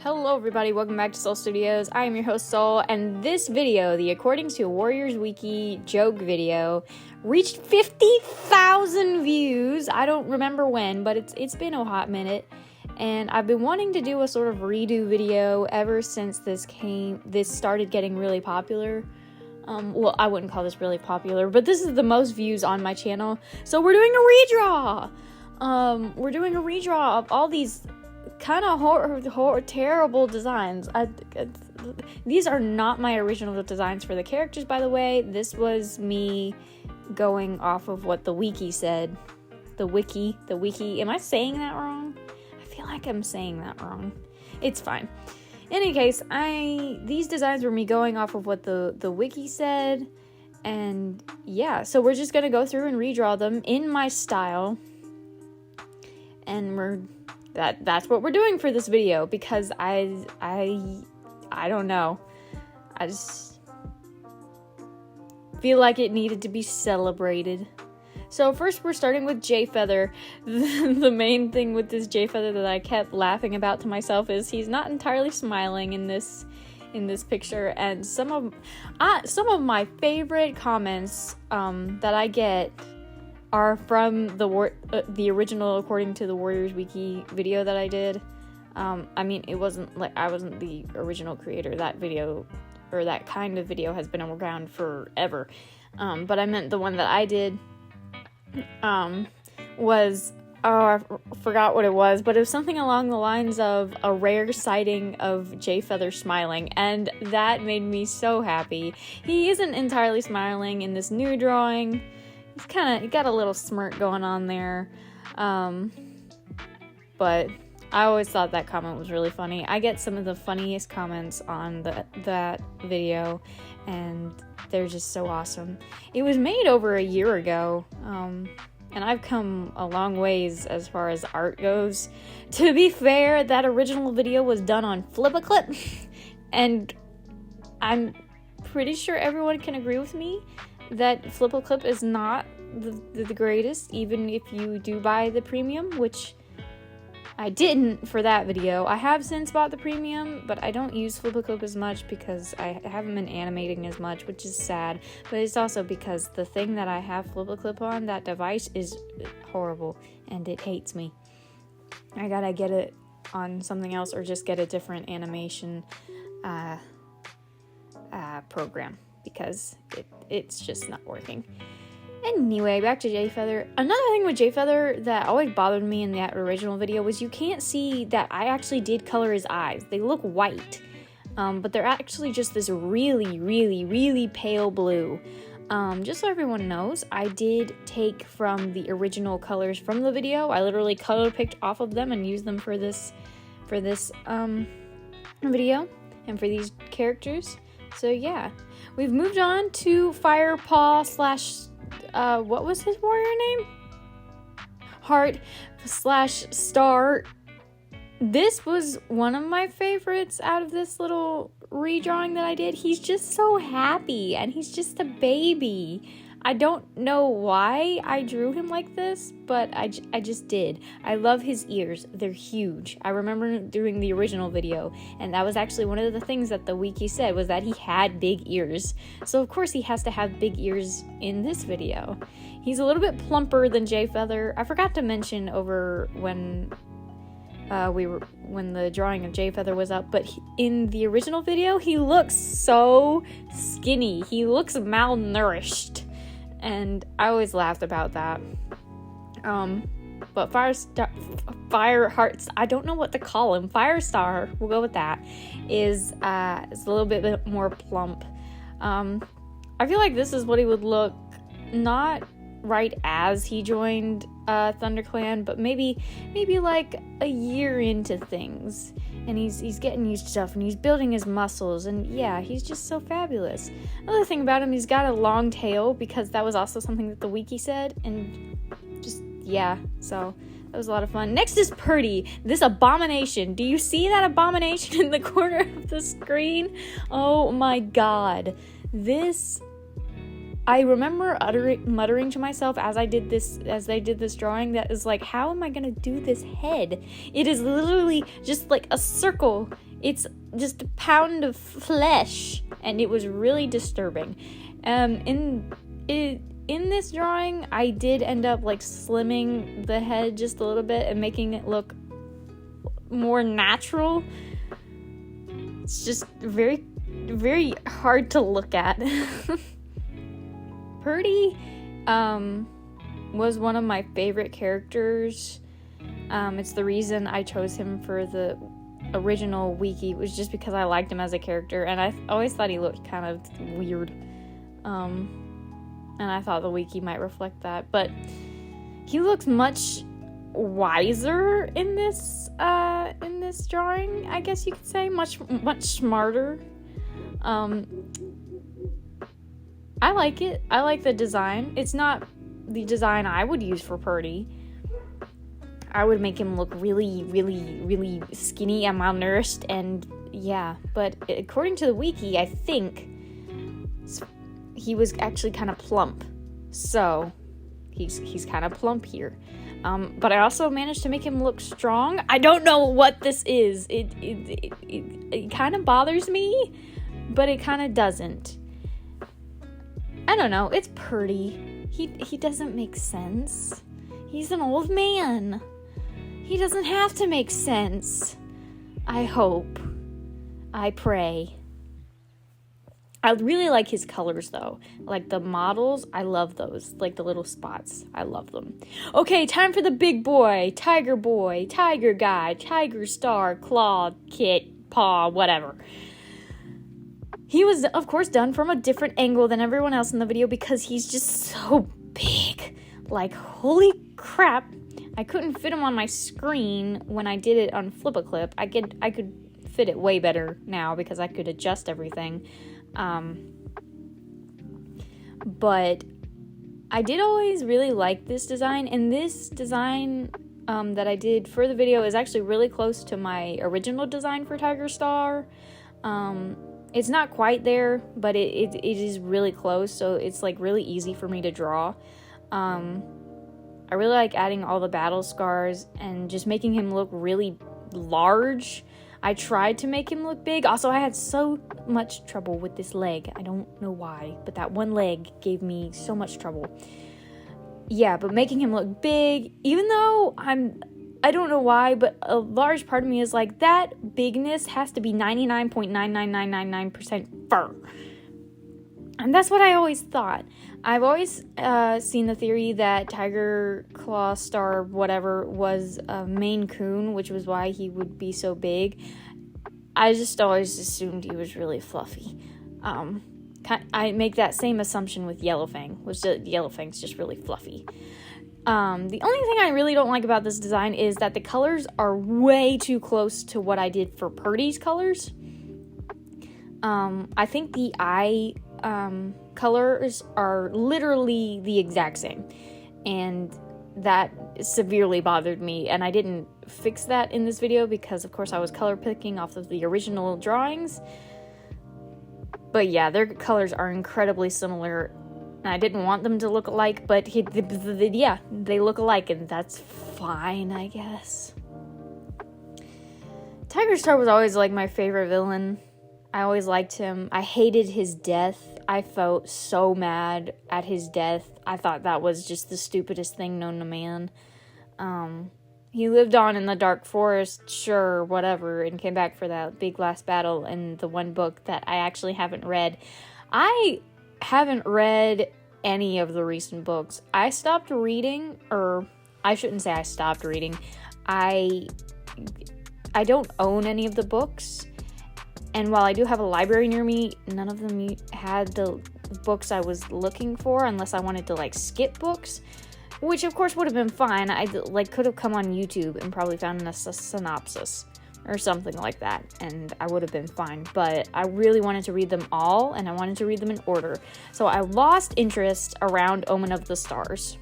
Hello everybody, welcome back to Soul Studios. I am your host Soul, and this video, the According to Warriors Wiki joke video, reached 50,000 views. I don't remember when, but it's been a hot minute, and I've been wanting to do a sort of redo video ever since this started getting really popular. Well, I wouldn't call this really popular, but this is the most views on my channel, so we're doing a redraw! We're doing a redraw of all these kind of terrible designs. These are not my original designs for the characters, by the way. This was me going off of what the wiki said. The wiki. Am I saying that wrong? I feel like I'm saying that wrong. It's fine. In any case, these designs were me going off of what the wiki said, and yeah, so we're just gonna go through and redraw them in my style, and that's what we're doing for this video, because I don't know. I just feel like it needed to be celebrated. So first we're starting with Jayfeather. The main thing with this Jayfeather that I kept laughing about to myself is he's not entirely smiling in this picture, and some of my favorite comments that I get are from the original According to the Warriors Wiki video that I did. I mean, it wasn't like I wasn't the original creator. That video, or that kind of video, has been around forever. But I meant the one that I did was, I forgot what it was, but it was something along the lines of a rare sighting of Jayfeather smiling, and that made me so happy. He isn't entirely smiling in this new drawing. He got a little smirk going on there, but I always thought that comment was really funny. I get some of the funniest comments on that video, and they're just so awesome. It was made over a year ago, and I've come a long ways as far as art goes. To be fair, that original video was done on Flip-a-Clip, and I'm pretty sure everyone can agree with me that Flip-a-Clip is not the greatest, even if you do buy the premium, which I didn't for that video. I have since bought the premium, but I don't use Flip-a-Clip as much because I haven't been animating as much, which is sad, but it's also because the thing that I have Flip-a-Clip on, that device, is horrible, and it hates me. I gotta get it on something else, or just get a different animation program, because it's just not working. Anyway, back to Jayfeather. Another thing with Jayfeather that always bothered me in that original video was you can't see that I actually did color his eyes. They look white, but they're actually just this really, really, really pale blue. Just so everyone knows, I did take from the original colors from the video. I literally color picked off of them and used them for this video and for these characters. So yeah, we've moved on to Firepaw / what was his warrior name? Heart / Star. This was one of my favorites out of this little redrawing that I did. He's just so happy, and he's just a baby. I don't know why I drew him like this, but I just did. I love his ears. They're huge. I remember doing the original video, and that was actually one of the things that the wiki said, was that he had big ears. So of course he has to have big ears in this video. He's a little bit plumper than Jayfeather. I forgot to mention over when the drawing of Jayfeather was up, but in the original video, he looks so skinny. He looks malnourished. And I always laughed about that. But Fireheart, I don't know what to call him. Firestar, we'll go with that, is a little bit more plump. I feel like this is what he would look, not right as he joined ThunderClan, but maybe like a year into things. And he's getting used to stuff, and he's building his muscles, and yeah, he's just so fabulous. Another thing about him, he's got a long tail, because that was also something that the wiki said, and just, yeah, so that was a lot of fun. Next is Purdy, this abomination. Do you see that abomination in the corner of the screen? Oh my god. This I remember muttering to myself as I did this drawing, that is like, how am I gonna do this head? It is literally just like a circle. It's just a pound of flesh, and it was really disturbing. In this drawing, I did end up like slimming the head just a little bit and making it look more natural. It's just very, very hard to look at. Purdy was one of my favorite characters. It's the reason I chose him for the original wiki, was just because I liked him as a character, and I always thought he looked kind of weird. And I thought the wiki might reflect that, but he looks much wiser in this drawing, I guess you could say, much smarter. I like it. I like the design. It's not the design I would use for Purdy. I would make him look really, really, really skinny and malnourished, and yeah. But according to the wiki, I think he was actually kind of plump. So he's kind of plump here. But I also managed to make him look strong. I don't know what this is. It kind of bothers me, but it kind of doesn't. I don't know. It's Purdy. He doesn't make sense. He's an old man. He doesn't have to make sense. I hope. I pray. I really like his colors, though. Like the models, I love those. Like the little spots. I love them. Okay, time for the big boy, tiger guy, tiger star, claw, kit, paw, whatever. He was, of course, done from a different angle than everyone else in the video because he's just so big. Like, holy crap. I couldn't fit him on my screen when I did it on Flip-A-Clip. I could fit it way better now because I could adjust everything. But I did always really like this design, and this design that I did for the video is actually really close to my original design for Tiger Star. It's not quite there, but it is really close, so it's like really easy for me to draw. I really like adding all the battle scars and just making him look really large. I tried to make him look big. Also, I had so much trouble with this leg. I don't know why, but that one leg gave me so much trouble. Yeah, but making him look big, even though I don't know why, but a large part of me is like, that bigness has to be 99.99999% fur. And that's what I always thought. I've always seen the theory that Tiger Claw Star whatever was a Maine Coon, which was why he would be so big. I just always assumed he was really fluffy. I make that same assumption with Yellowfang, which the Yellowfang's just really fluffy. The only thing I really don't like about this design is that the colors are way too close to what I did for Purdy's colors. I think the eye colors are literally the exact same, and that severely bothered me, and I didn't fix that in this video because of course I was color picking off of the original drawings. But yeah, their colors are incredibly similar, and I didn't want them to look alike, but yeah, they look alike, and that's fine, I guess. Tiger Star was always like my favorite villain. I always liked him. I hated his death. I felt so mad at his death. I thought that was just the stupidest thing known to man. He lived on in the Dark Forest, sure, whatever, and came back for that big last battle in the one book that I actually haven't read. I haven't read any of the recent books. I stopped reading, or I shouldn't say I stopped reading. I don't own any of the books. And while I do have a library near me, none of them had the books I was looking for, unless I wanted to, like, skip books, which, of course, would have been fine. I, could have come on YouTube and probably found a synopsis or something like that, and I would have been fine. But I really wanted to read them all, and I wanted to read them in order. So I lost interest around Omen of the Stars,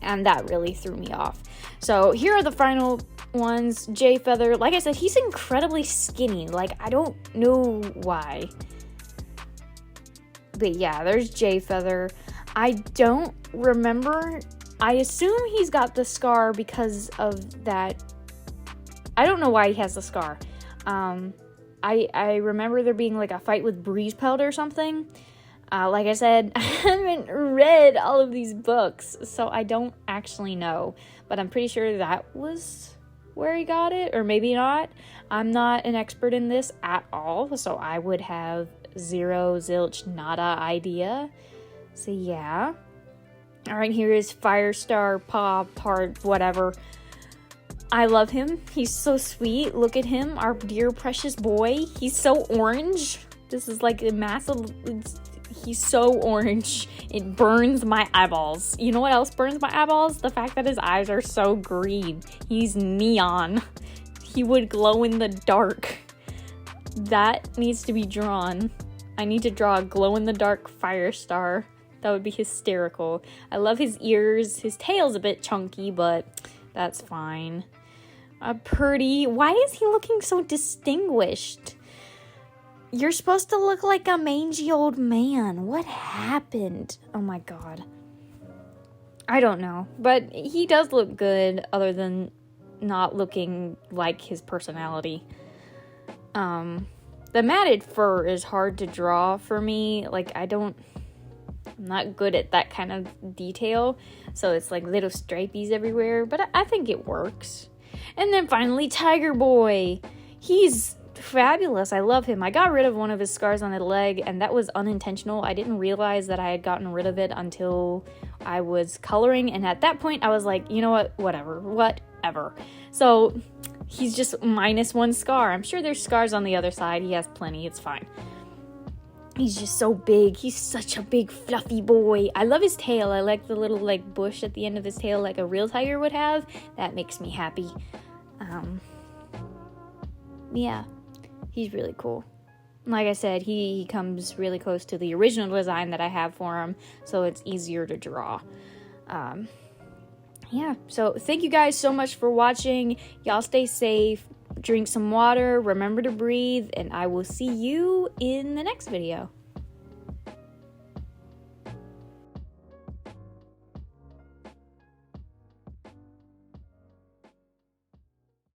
and that really threw me off. So here are the final ones. Jay Feather, like I said, he's incredibly skinny. Like, I don't know why. But yeah, there's Jay Feather. I don't remember. I assume he's got the scar because of that. I don't know why he has the scar. I remember there being like a fight with Breeze Pelt or something. Like I said, I haven't read all of these books, so I don't actually know. But I'm pretty sure that was where he got it, or maybe not. I'm not an expert in this at all, so I would have zero, zilch, nada idea. So yeah. Alright, here is Firestar Paw Part whatever. I love him. He's so sweet. Look at him, our dear precious boy. He's so orange. This is like a massive... He's so orange. It burns my eyeballs. You know what else burns my eyeballs? The fact that his eyes are so green. He's neon. He would glow in the dark. That needs to be drawn. I need to draw a glow-in-the-dark Firestar. That would be hysterical. I love his ears. His tail's a bit chunky, but that's fine. Pretty. Why is he looking so distinguished? You're supposed to look like a mangy old man. What happened? Oh my god. I don't know. But he does look good, other than not looking like his personality. The matted fur is hard to draw for me. Like, I'm not good at that kind of detail. So it's like little stripies everywhere. But I think it works. And then finally, Tiger Boy. He's fabulous. I love him. I got rid of one of his scars on his leg, and that was unintentional. I didn't realize that I had gotten rid of it until I was coloring, and at that point I was like, you know what, whatever. So he's just -1 scar. I'm sure there's scars on the other side. He has plenty. It's fine. He's just so big. He's such a big fluffy boy. I love his tail. I like the little like bush at the end of his tail like a real tiger would have. That makes me happy. Yeah. He's really cool. Like I said, he comes really close to the original design that I have for him, so it's easier to draw. Yeah, so thank you guys so much for watching. Y'all stay safe, drink some water, remember to breathe, and I will see you in the next video.